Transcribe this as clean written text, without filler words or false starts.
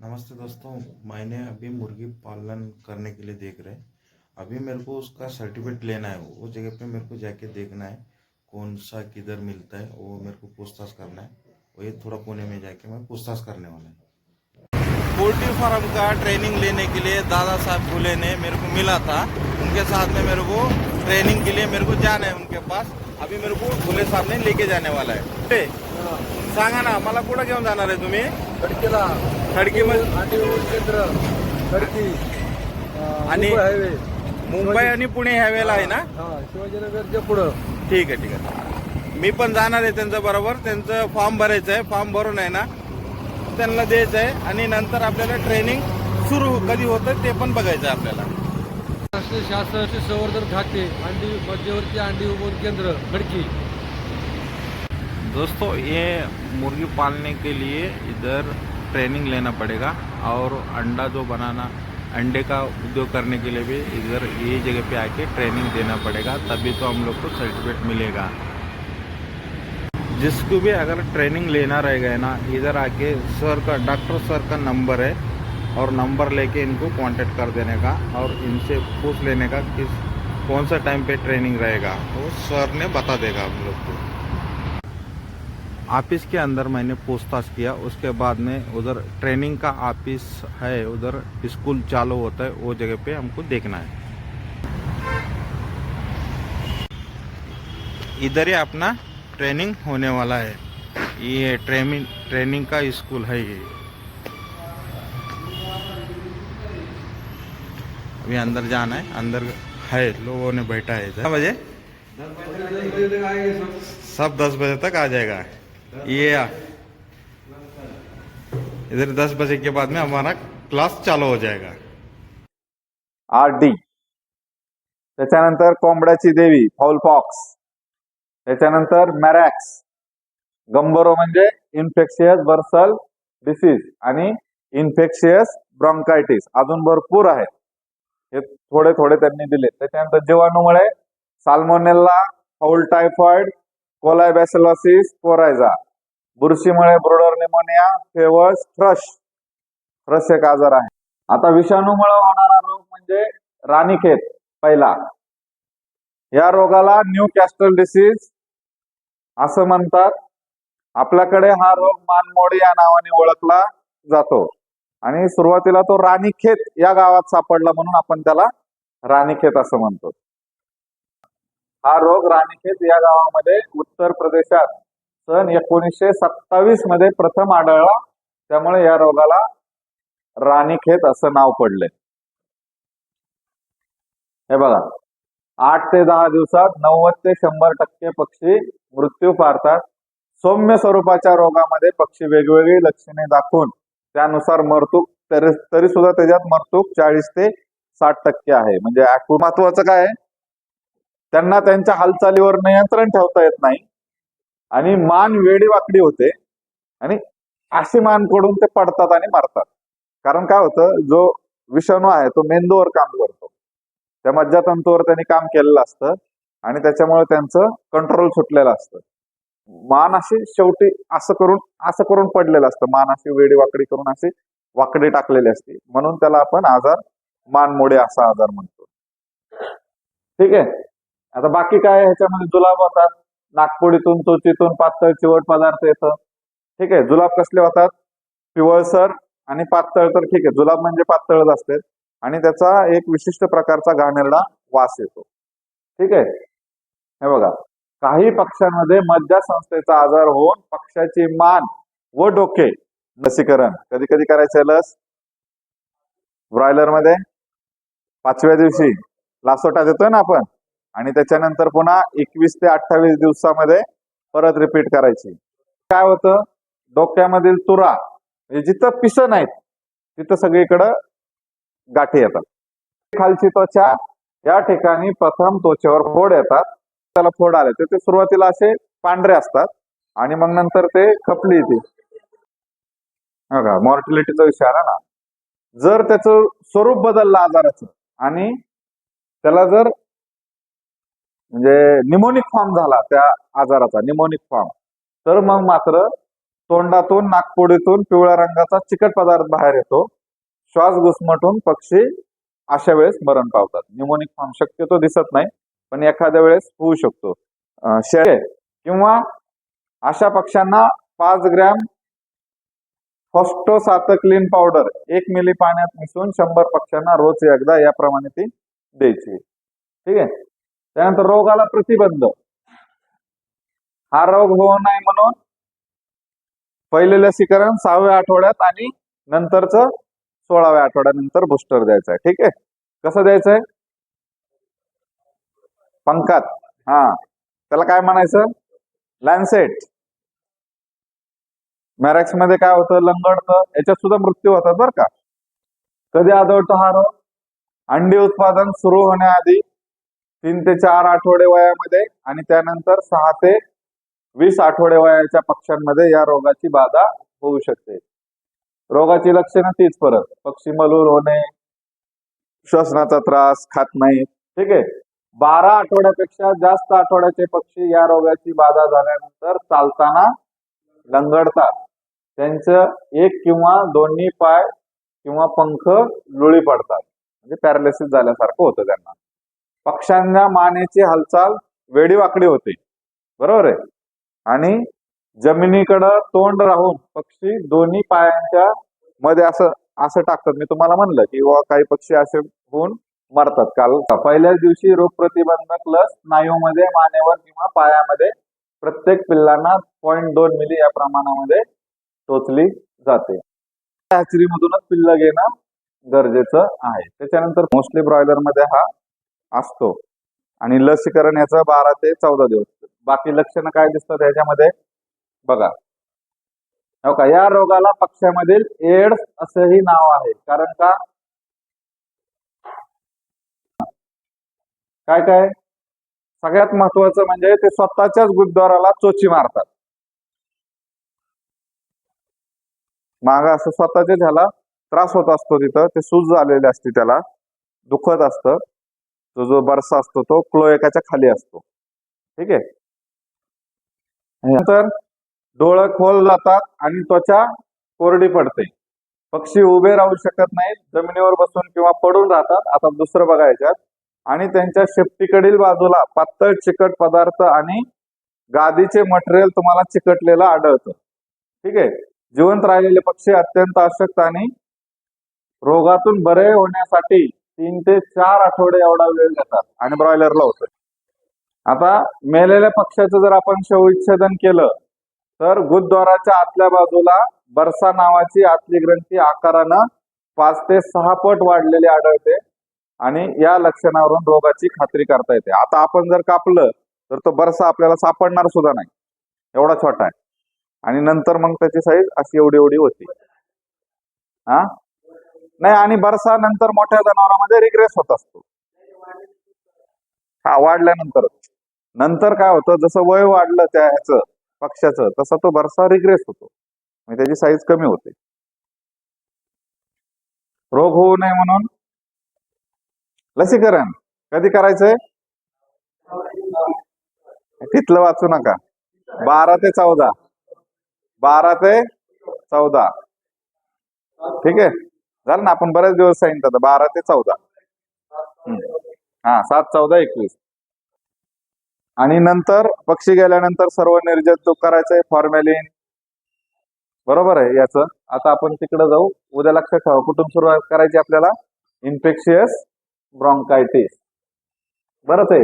नमस्ते दोस्तों। मैंने अभी मुर्गी पालन करने के लिए देख रहे। अभी मेरे को उसका सर्टिफिकेट लेना है। वो जगह पे मेरे को जाके देखना है कौन सा किधर मिलता है, वो मेरे को पूछताछ करना है। वही थोड़ा पुणे में जाके मैं पूछताछ करने वाला है। पोल्ट्री फार्म का ट्रेनिंग लेने के लिए दादा साहब भूले ने मेरे को मिला था। उनके साथ में मेरे को ट्रेनिंग के लिए मेरे को जाना है उनके पास। अभी मेरे को भूले साहब ने लेके जाने वाला है। सांगा ना, मला कुठं घेऊन जाणार आहे तुम्ही? खडकीला खडकीमध्ये आंटीवर केंद्र खडकी आणि मुंबई हायवे मुंबई आणि पुणे ह्यावेळेला आहे ना? हा शिवाजीनगरच्या पुढं. ठीक आहे ठीक आहे. मी पण जाणार आहे त्यांच्या बरोबर. त्यांचं फॉर्म भरायचं आहे. फॉर्म भरून आहे ना त्यांना द्यायचं आहे आणि नंतर आपल्याला ट्रेनिंग सुरू कधी होतं ते पण बघायचं आहे आपल्याला. राष्ट्रीय शासनाचे संवर्धन खाते अंडी मध्यवर्ती अंडी उबवण केंद्र खडकी. दोस्तों, ये मुर्गी पालने के लिए इधर ट्रेनिंग लेना पड़ेगा और अंडा जो बनाना, अंडे का उद्योग करने के लिए भी इधर ये जगह पे आके ट्रेनिंग देना पड़ेगा, तभी तो हम लोग को सर्टिफिकेट मिलेगा। जिसको भी अगर ट्रेनिंग लेना रहेगा ना, इधर आके सर का, डॉक्टर सर का नंबर है और नंबर लेके इनको कांटेक्ट कर देने का और इनसे पूछ लेने का कि कौन सा टाइम पे ट्रेनिंग रहेगा, तो सर ने बता देगा हम लोग को। ऑफिस के अंदर मैंने पूछताछ किया, उसके बाद में उधर ट्रेनिंग का ऑफिस है, उधर स्कूल चालू होता है, वो जगह पे हमको देखना है। इधर ही अपना ट्रेनिंग होने वाला है। ये ट्रेनिंग का स्कूल है ये। अभी अंदर जाना है, अंदर है, लोगों ने बैठा है। 10 बजे सब 10 बजे तक आ जाएगा। ये इधर 10 बजे के बाद में हमारा क्लास चालू हो जाएगा। RD, त्याच्यानंतर कोंबड्याची देवी फाउल पॉक्स, त्याच्यानंतर मॅरॅक्स, गंबरो म्हणजे इन्फेक्शियस बर्सल डिसीज आणि इन्फेक्शियस ब्रॉन्कायटिस. अजून भरपूर आहेत, हे थोडे थोडे त्यांनी दिले. त्याच्यानंतर जीवाणूमुळे साल्मोनेल्ला, फाउल टायफॉइड, कोलाई बॅसिलोसिस कोरायझा, बुरशीमुळे ब्रुडर निमोनिया, फेवर्स, थ्रश एक आजार आहे. आता विषाणूमुळे होणारा रोग म्हणजे राणीखेत पहिला. या रोगाला न्यू कॅस्टल डिसीज असं म्हणतात. आपल्याकडे हा रोग मानमोडी या नावाने ओळखला जातो आणि सुरुवातीला तो राणीखेत या गावात सापडला म्हणून आपण त्याला राणीखेत असं म्हणतो. हा रोग राणीखेत या गावामध्ये उत्तर प्रदेशात सन 1927 मध्ये प्रथम आढळला. त्यामुळे या रोगाला राणीखेत असं नाव पडले. हे बघा, 8 ते 10 दिवसात 90 ते 100% पक्षी मृत्यू पावतात. सौम्य स्वरूपाच्या रोगामध्ये पक्षी वेगवेगळी लक्षणे दाखवून त्यानुसार मरतूक, तरी सुद्धा त्याच्यात मरतूक 40 ते 60% आहे. म्हणजे महत्वाचं काय आहे, त्यांना त्यांच्या हालचालीवर नियंत्रण ठेवता येत नाही आणि मान वेडी वाकडी होते आणि अशी मान पडून ते पडतात आणि मरतात. कारण काय होतं, जो विषाणू आहे तो मेंदूवर काम करतो, त्या मज्जातंतूवर त्यांनी काम केलेलं असतं आणि त्याच्यामुळे त्यांचं कंट्रोल सुटलेलं असतं. मान अशी शेवटी असं करून पडलेलं असतं, मान अशी वेडी वाकडी करून अशी वाकडी टाकलेली असते, म्हणून त्याला आपण आजार मानमोडे असा आजार म्हणतो. ठीक आहे. आता बाकी काय ह्याच्यामध्ये जुलाब होतात, नागपुडीतून चोचीतून पातळ चिवट पदार्थ येतं. ठीक आहे. जुलाब कसले होतात, पिवळसर आणि पातळ. तर ठीक आहे, जुलाब म्हणजे पातळच असते आणि त्याचा एक विशिष्ट प्रकारचा घाणेरडा वास येतो. ठीक आहे. हे बघा, काही पक्ष्यांमध्ये मज्जासंस्थेचा आजार होऊन पक्ष्याची मान व डोके, लसीकरण कधी कधी करायचं लस. ब्रॉयलर मध्ये 5व्या दिवशी लासोटा देतोय ना आपण, आणि त्याच्यानंतर पुन्हा 21 ते 28 दिवसामध्ये परत रिपीट करायची. काय होतं, डोक्यामधील तुरा, जिथं पिसं नाहीत तिथं सगळीकडं गाठी येतात. खालची त्वचा, या ठिकाणी प्रथम त्वचेवर फोड येतात. त्याला फोड आले तर ते सुरुवातीला असे पांढरे असतात आणि मग नंतर ते खपली येते. बघा, मॉर्टिलिटीचा विषय आला ना. जर त्याचं स्वरूप बदललं आजाराचं आणि त्याला जर म्हणजे निमोनिक फॉर्म झाला त्या आजाराचा, निमोनिक फॉर्म, तर मग मात्र तोंडातून नाकपुडीतून पिवळ्या रंगाचा चिकट पदार्थ बाहेर येतो. श्वास घुसमटून पक्षी अशा वेळेस मरण पावतात. न्यूमोनिक फॉर्म शक्यतो दिसत नाही, पण एखाद्या वेळेस होऊ शकतो. किंवा अशा पक्ष्यांना 5 ग्रॅम फॉस्टोसातक्लीन पावडर 1 मिली पाण्यात मिसळून 100 पक्ष्यांना रोज एकदा याप्रमाणे ती द्यायची. ठीक आहे. त्यानंतर रोगाला प्रतिबंध. हा रोग होऊ नये म्हणून पहिले लसीकरण 6व्या आठवड्यात आणि नंतरचं 16व्या आठवड्यानंतर बूस्टर द्यायचा आहे. ठीक आहे. कसं द्यायचंय? पंखात. त्याला काय म्हणायचं? लॅन्सेट. मॅरेक्स मध्ये काय होतं? लंगडतं. याच्यात सुद्धा मृत्यू होतात बरं का. कधी आढळतो हा रोग? अंडी उत्पादन सुरू होण्याआधी 3 ते 4 आठवडे वयामध्ये आणि त्यानंतर 6 ते 20 आठवडे वयाच्या पक्ष्यांमध्ये या रोगाची बाधा होऊ शकते. रोगाची लक्षणं तीच परत. पक्षी मलूल होणे, श्वसनाचा त्रास, खात नाही. ठीक आहे. 12 आठवड्यापेक्षा जास्त आठवड्याचे पक्षी या रोगाची बाधा झाल्यानंतर चालताना लंगडतात. त्यांचं एक किंवा दोन्ही पाय किंवा पंख लुळी पडतात, म्हणजे पॅरालिसिस झाल्यासारखं होतं त्यांना. पक्ष्यांच्या मानेची हालचाल वेडीवाकडी होते. बरोबर आहे. आणि जमिनीकडं तोंड राहून पक्षी दोन्ही पायांच्या मध्ये असं टाकतात. मी तुम्हाला म्हणलं की काही पक्षी असे होऊन मरतात. काल पहिल्याच दिवशी रोग प्रतिबंधक लस स्नायूमध्ये, मानेवर किंवा पायामध्ये प्रत्येक पिल्लांना 0.2 मिली या प्रमाणामध्ये टोचली जाते. हॅचरीमधूनच पिल्लं घेणं गरजेचं आहे. त्याच्यानंतर मोस्टली ब्रॉयलर मध्ये हा असतो आणि लसीकरण याचं 12 ते 14 दिवस. बाकी लक्षणं काय दिसतात याच्यामध्ये बघा. हो का, या रोगाला पक्ष्यामधील एड्स असंही नाव आहे. कारण का काय सगळ्यात महत्वाचं म्हणजे ते स्वतःच्याच गुदद्वाराला चोची मारतात. माग असं स्वतःच्या झाला त्रास होत असतो. तिथं ते सूज झालेले असते, त्याला दुखत असतं. तो जो बरसा असतो तो क्लोएकाच्या खाली असतो. ठीक आहे. नंतर डोळे खोल जातात आणि त्वचा कोरडी पडते. पक्षी उभे राहू शकत नाहीत, जमिनीवर बसून किंवा पडून राहतात. आता दुसरं बघायच्यात. आणि त्यांच्या शेपटीकडील बाजूला पातळ चिकट पदार्थ आणि गादीचे मटेरियल तुम्हाला चिकटलेलं आढळतं. ठीक आहे. जिवंत राहिलेले पक्षी अत्यंत अशक्त आणि रोगातून बरे होण्यासाठी 3 ते 4 आठवडे एवढा वेळ घेतात आणि ब्रॉयलरला होतं. आता मेलेल्या पक्ष्याचं जर आपण शवविच्छेदन केलं तर गुदद्वाराच्या आतल्या बाजूला बरसा नावाची आतली ग्रंथी आकारानं 5 ते 6 पट वाढलेली आढळते आणि या लक्षणावरून रोगाची खात्री करता येते. आता आपण जर कापलं तर तो बरसा आपल्याला सापडणार सुद्धा नाही, एवढा छोटा आहे. आणि नंतर मग त्याची साईज अशी एवढी होती. नाही, आणि बरसा नंतर मोठ्या जनावरांमध्ये रिग्रेस होत असतो. वाढल्यानंतर नंतर काय होतं, जसं वय वाढलं त्या ह्याचं पक्ष्याचं तसा तो बरसा रिग्रेस होतो, म्हणजे त्याची साईज कमी होते. रोग होऊ नये म्हणून लसीकरण कधी करायचंय? तिथलं वाचू नका. 12 ते 14. 12 ते 14. ठीक आहे. झालं ना, आपण बरेच दिवस सांगितलं 12 ते 14. 7, 14, 21. आणि नंतर पक्षी गेल्यानंतर सर्व निर्जंतुक करायचंय, फॉर्मॅलिन. बरोबर आहे याचं. आता आपण तिकडे जाऊ. उद्या लक्षात ठेवा कुठून सुरुवात करायची आपल्याला. Infectious bronchitis. बरंच आहे.